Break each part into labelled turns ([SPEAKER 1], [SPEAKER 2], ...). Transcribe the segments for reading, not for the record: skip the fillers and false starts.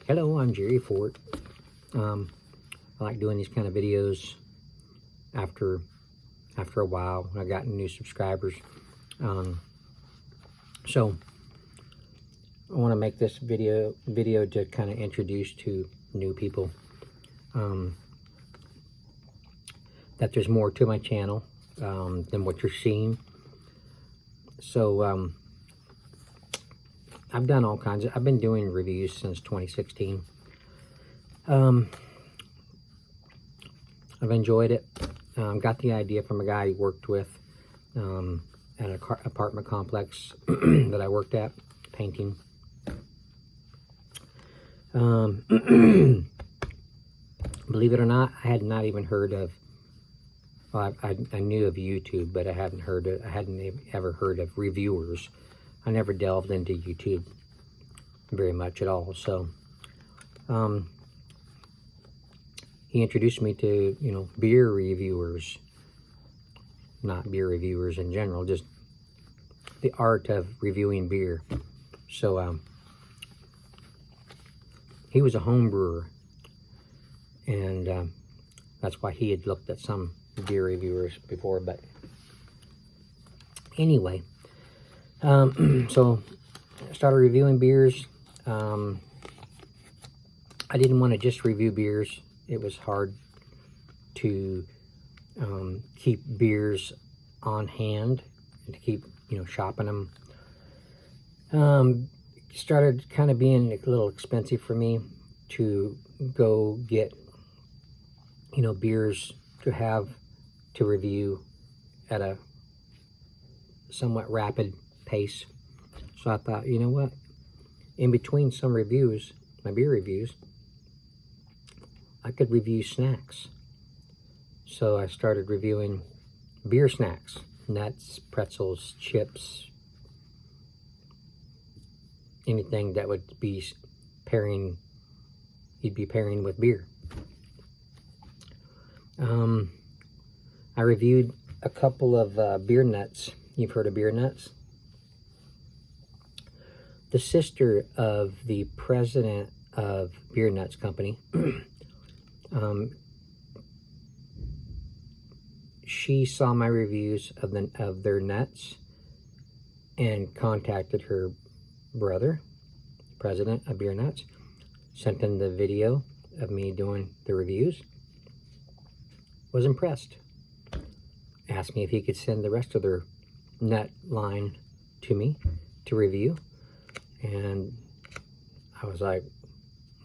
[SPEAKER 1] Hello, I'm Jerry Fort. I like doing these kind of videos after a while when I've gotten new subscribers. So I want to make this video to kind of introduce to new people that there's more to my channel than what you're seeing. So I've done all kinds of, I've been doing reviews since 2016. I've enjoyed it. Got the idea from a guy I worked with at an apartment complex that I worked at, painting. Believe it or not, I had not even heard of, well, I knew of YouTube, but I hadn't ever heard of reviewers. I never delved into YouTube very much at all. So he introduced me to, beer reviewers, not beer reviewers in general, just the art of reviewing beer. So he was a home brewer, and that's why he had looked at some beer reviewers before. But anyway, so I started reviewing beers. I didn't want to just review beers. It was hard to keep beers on hand and to keep, shopping them. Started kind of being a little expensive for me to go get, beers to have to review at a somewhat rapid pace. So I thought, you know what? In between some reviews, my beer reviews, I could review snacks. So I started reviewing beer snacks, nuts, pretzels, chips, anything that would be pairing, you'd be pairing with beer. I reviewed a couple of beer nuts. You've heard of beer nuts? The sister of the president of Beer Nuts Company, she saw my reviews of their nuts and contacted her brother, president of Beer Nuts, sent him the video of me doing the reviews, was impressed, asked me if he could send the rest of their nut line to me to review. And I was like,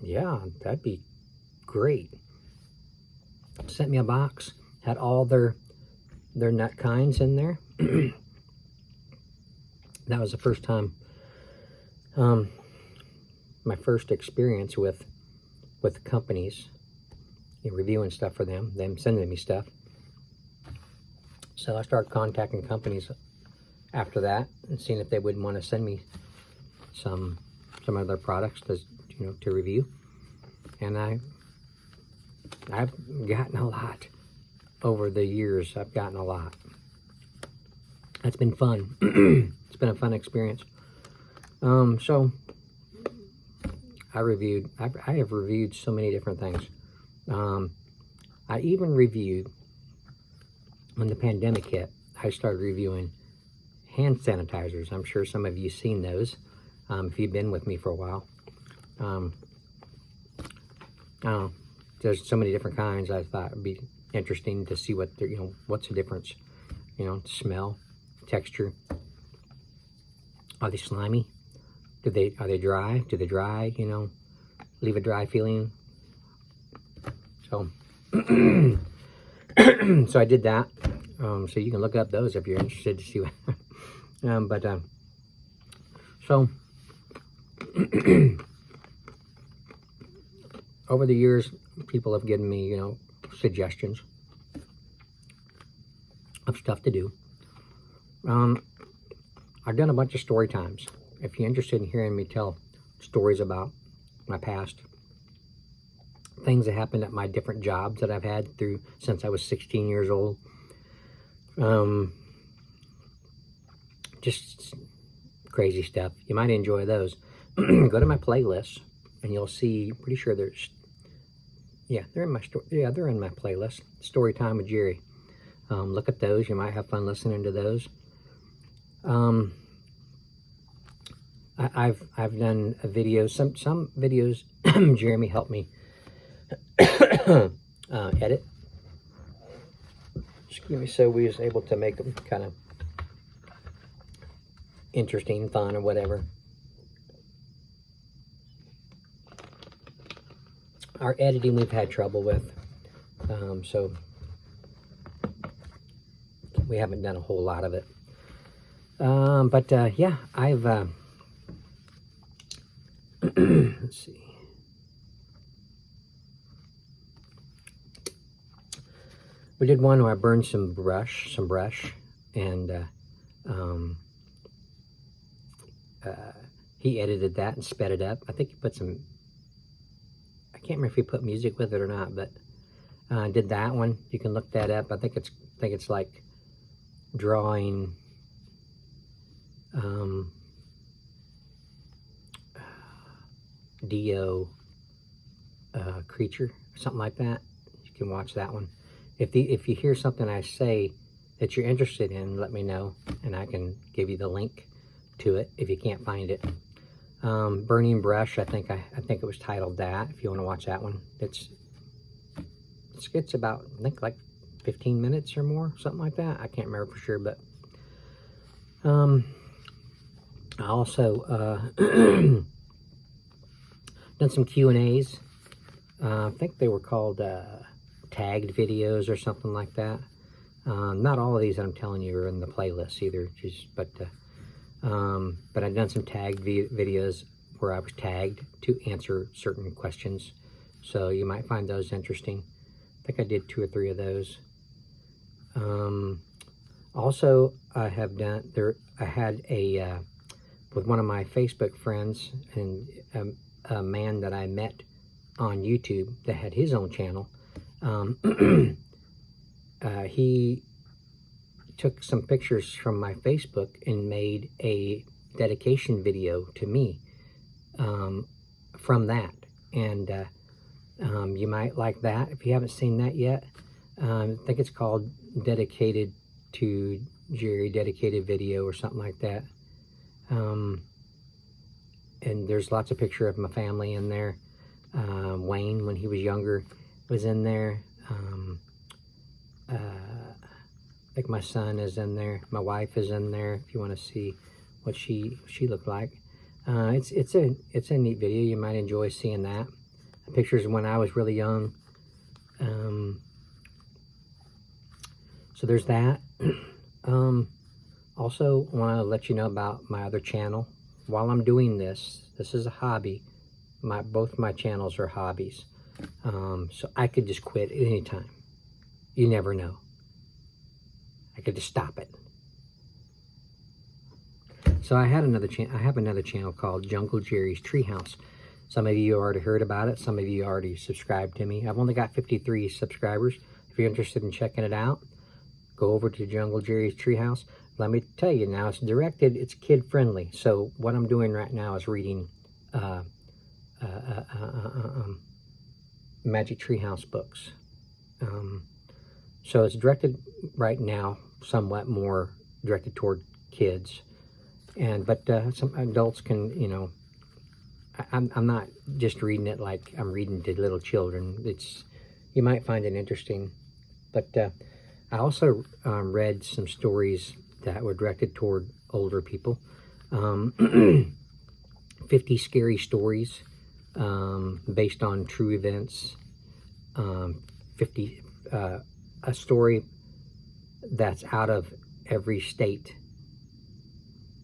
[SPEAKER 1] yeah, that'd be great. Sent me a box, had all their nut kinds in there. That was the first time, my first experience with companies, reviewing stuff for them sending me stuff. So I started contacting companies after that and seeing if they wouldn't want to send me some of their products to review. And I've gotten a lot over the years. I've gotten a lot. That's been fun. It's been a fun experience. So I have reviewed so many different things. I even reviewed, when the pandemic hit, I started reviewing hand sanitizers. I'm sure some of you have seen those. If you've been with me for a while. I don't know, there's so many different kinds. I thought it'd be interesting to see what what's the difference, smell, texture. Are they slimy? Are they dry? Do they dry, leave a dry feeling? So so I did that. So you can look up those if you're interested to see what so over the years, people have given me, suggestions of stuff to do. I've done a bunch of story times. If you're interested in hearing me tell stories about my past, things that happened at my different jobs that I've had since I was 16 years old, just crazy stuff. You might enjoy those. Go to my playlist and you'll see, pretty sure there's, yeah, they're in my they're in my playlist. Story Time with Jerry. Look at those. You might have fun listening to those. I've done a video, some videos. Jeremy helped me edit. Excuse me. So we was able to make them kind of interesting, fun, or whatever. Our editing we've had trouble with, so we haven't done a whole lot of it. But yeah, I've let's see. We did one where I burned some brush, and he edited that and sped it up. I think he put some, I can't remember if he put music with it or not, but did that one. You can look that up. I think it's like drawing Dio creature, something like that. You can watch that one. If you hear something I say that you're interested in, let me know, and I can give you the link to it if you can't find it. Burning Brush, I think it was titled that. If you want to watch that one, it's about, I think, like 15 minutes or more, something like that. I can't remember for sure, but I also done some Q&As. I think they were called tagged videos or something like that. Not all of these that I'm telling you are in the playlist either, but I've done some tagged videos where I was tagged to answer certain questions, so you might find those interesting. I think I did 2 or 3 of those. Also, I have done I had a with one of my Facebook friends, and a man that I met on YouTube that had his own channel. He took some pictures from my Facebook and made a dedication video to me from that, and you might like that if you haven't seen that yet. I think it's called Dedicated to Jerry, dedicated video or something like that. And there's lots of pictures of my family in there. Wayne, when he was younger, was in there. I think my son is in there. My wife is in there. If you want to see what she looked like, it's a neat video. You might enjoy seeing that. Pictures when I was really young. So there's that. Also want to let you know about my other channel. While I'm doing this is a hobby. Both my channels are hobbies. So I could just quit at any time. You never know. I could just stop it. So I have another channel called Jungle Jerry's Treehouse. Some of you already heard about it. Some of you already subscribed to me. I've only got 53 subscribers. If you're interested in checking it out, go over to Jungle Jerry's Treehouse. Let me tell you now, it's kid friendly. So what I'm doing right now is reading Magic Treehouse books. So it's directed right now, somewhat more directed toward kids, but some adults can, you know. I'm not just reading it like I'm reading to little children. You might find it interesting, but I also read some stories that were directed toward older people. 50 scary stories based on true events. 50 a story that's out of every state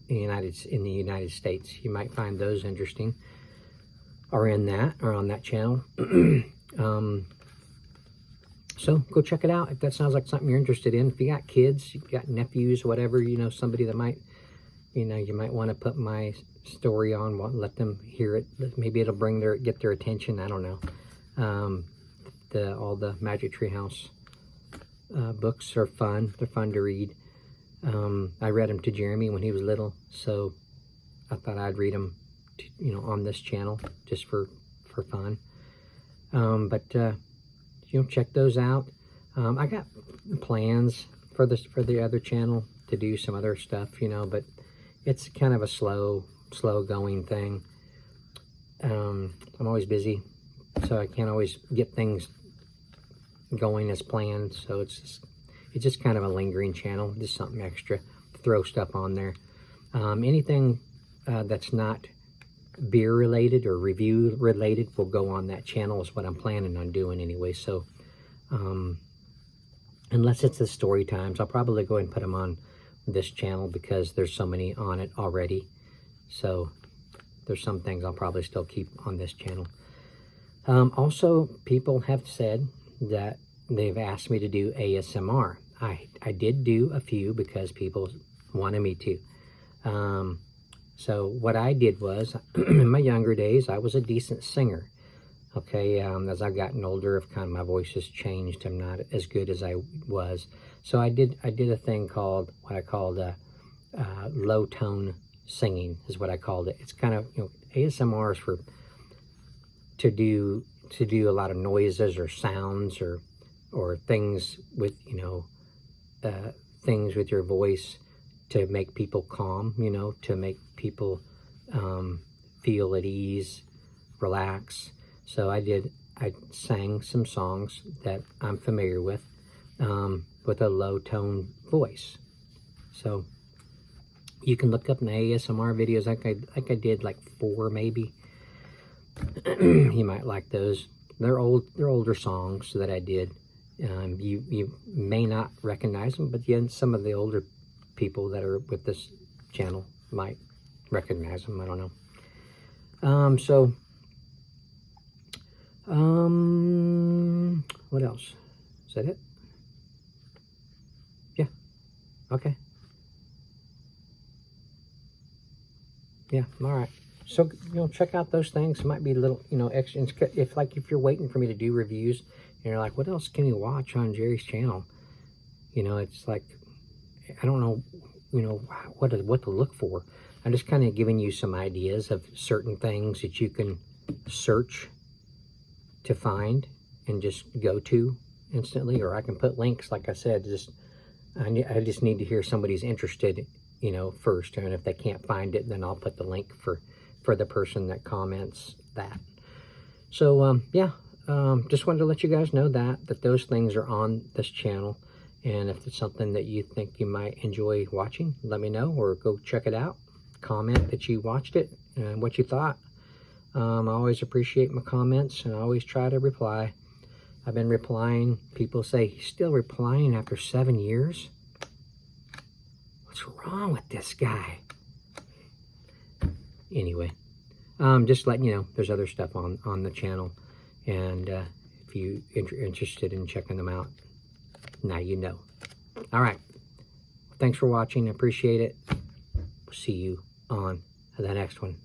[SPEAKER 1] in the United States. You might find those interesting. Or on that channel. So go check it out if that sounds like something you're interested in. If you got kids, you got nephews, whatever, you know, somebody that might, you know, you might want to put my story on, let them hear it. Maybe it'll get their attention. I don't know. All the Magic Treehouse books are fun. They're fun to read. I read them to Jeremy when he was little, so I thought I'd read them, you know, on this channel, just for for fun. Check those out. I got plans for the other channel to do some other stuff, but it's kind of a slow going thing. I'm always busy, so I can't always get things going as planned. So it's just kind of a lingering channel, just something extra to throw stuff on there. Anything that's not beer related or review related will go on that channel, is what I'm planning on doing anyway. So unless it's the story times, I'll probably go ahead and put them on this channel because there's so many on it already. So there's some things I'll probably still keep on this channel. Also, people have said that they've asked me to do ASMR. I did do a few because people wanted me to. So what I did was, in my younger days, I was a decent singer. Okay, as I've gotten older, my voice has changed. I'm not as good as I was. So I did a thing called, what I called low tone singing, is what I called it. It's kind of, ASMR is to do a lot of noises or sounds or things with, things with your voice to make people calm, to make people feel at ease, relax. So I sang some songs that I'm familiar with a low tone voice. So you can look up in the ASMR videos, like I did like 4 maybe. You might like those. They're older songs that I did. You may not recognize them, but then some of the older people that are with this channel might recognize them. I don't know. What else? Is that it? Yeah. Okay. Yeah. All right. So, check out those things. It might be a little, extra. If you're waiting for me to do reviews and you're like, what else can you watch on Jerry's channel? It's like, I don't know, what to look for. I'm just kind of giving you some ideas of certain things that you can search to find and just go to instantly, or I can put links. Like I said, I just need to hear somebody's interested, first, and if they can't find it, then I'll put the link for the person that comments that. So just wanted to let you guys know that those things are on this channel, and if it's something that you think you might enjoy watching, let me know, or go check it out. Comment that you watched it and what you thought. I always appreciate my comments, and I always try to reply. I've been replying. People say, he's still replying after 7 years? What's wrong with this guy? Anyway, just letting you know, there's other stuff on the channel. And if you're interested in checking them out, now you know. All right. Thanks for watching. I appreciate it. See you on the next one.